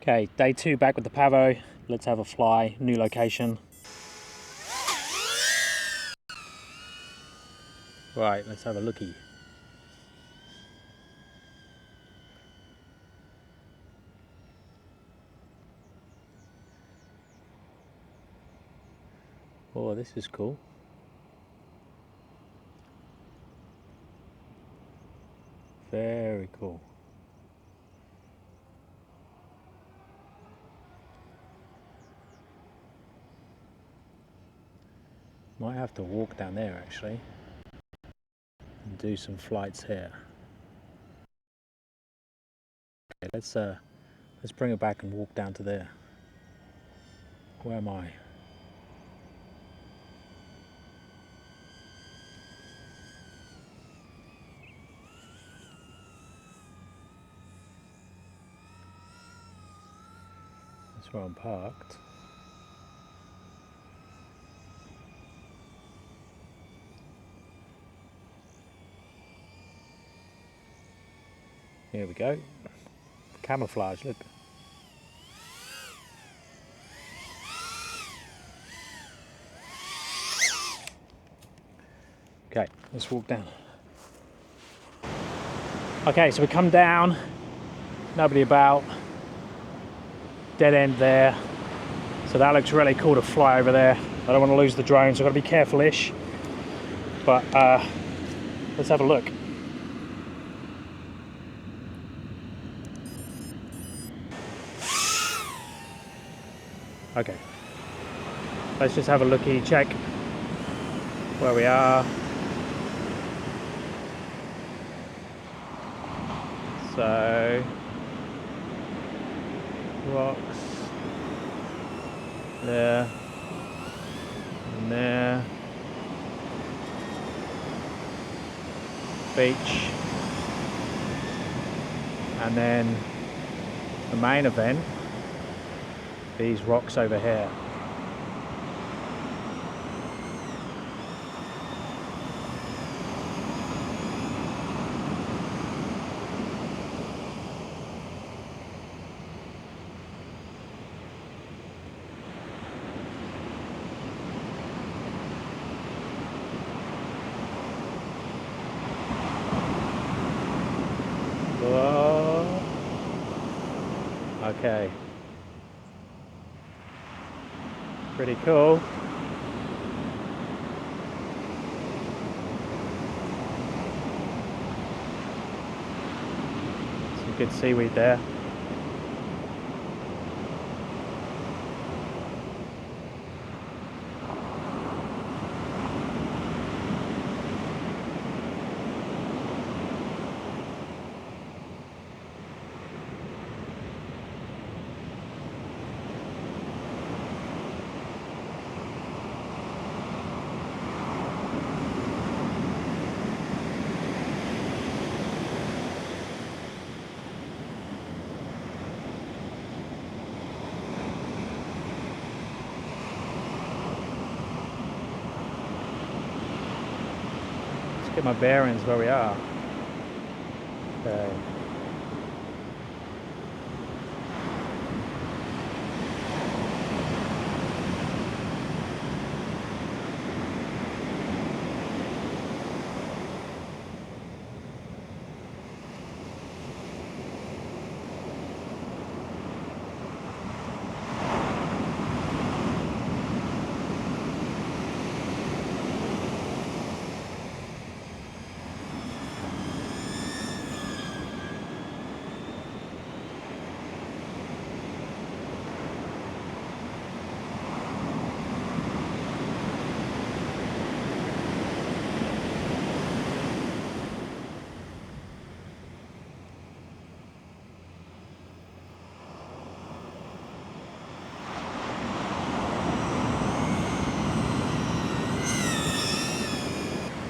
Okay, day 2 back with the Pavo. Let's have a fly, new location. Right, let's have a looky. Oh, this is cool. Very cool. Might have to walk down there actually and do some flights here. Okay, let's bring it back and walk down to there. Where am I? That's where I'm parked. Here we go. Camouflage, look. Okay, let's walk down. Okay, so we come down, nobody about, dead end there. So that looks really cool to fly over there. I don't want to lose the drone, so I've got to be careful-ish. But let's have a look. Okay, let's just have a looky, check where we are. So, rocks, there, and there, beach, and then the main event, these rocks over here. Whoa. Okay. Pretty cool. Some good seaweed there. Get my bearings where we are. Okay.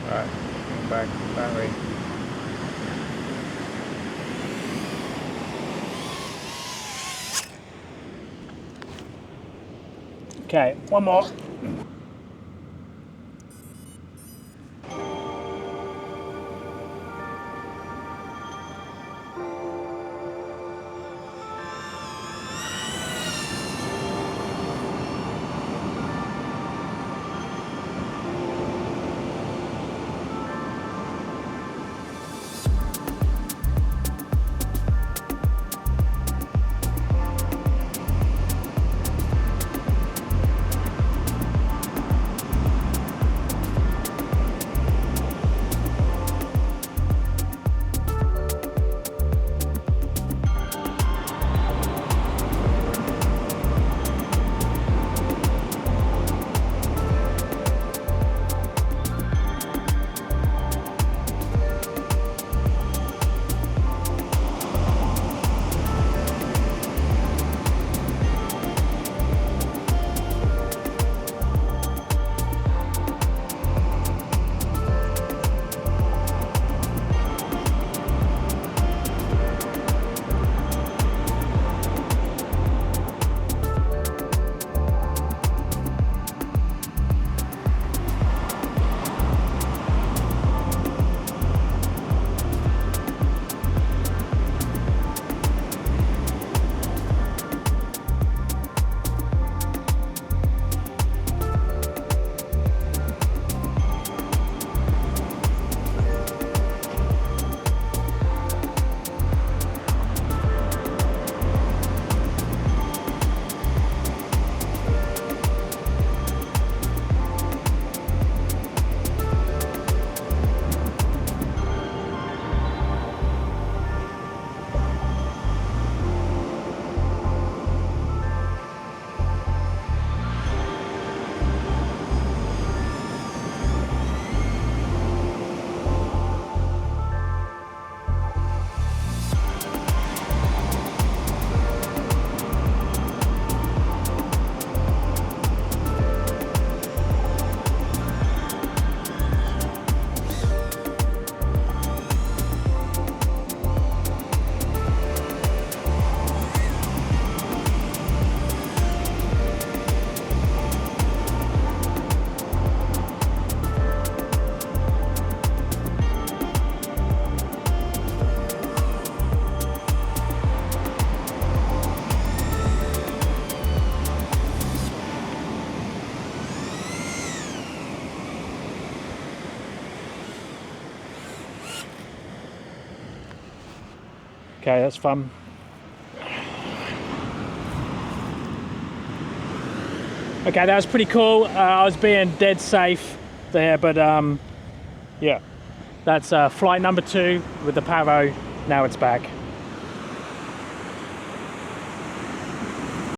Right, back to the battery. Okay, one more. Okay, that's fun. Okay, that was pretty cool. I was being dead safe there, but yeah, that's flight number 2 with the Pavo. Now it's back.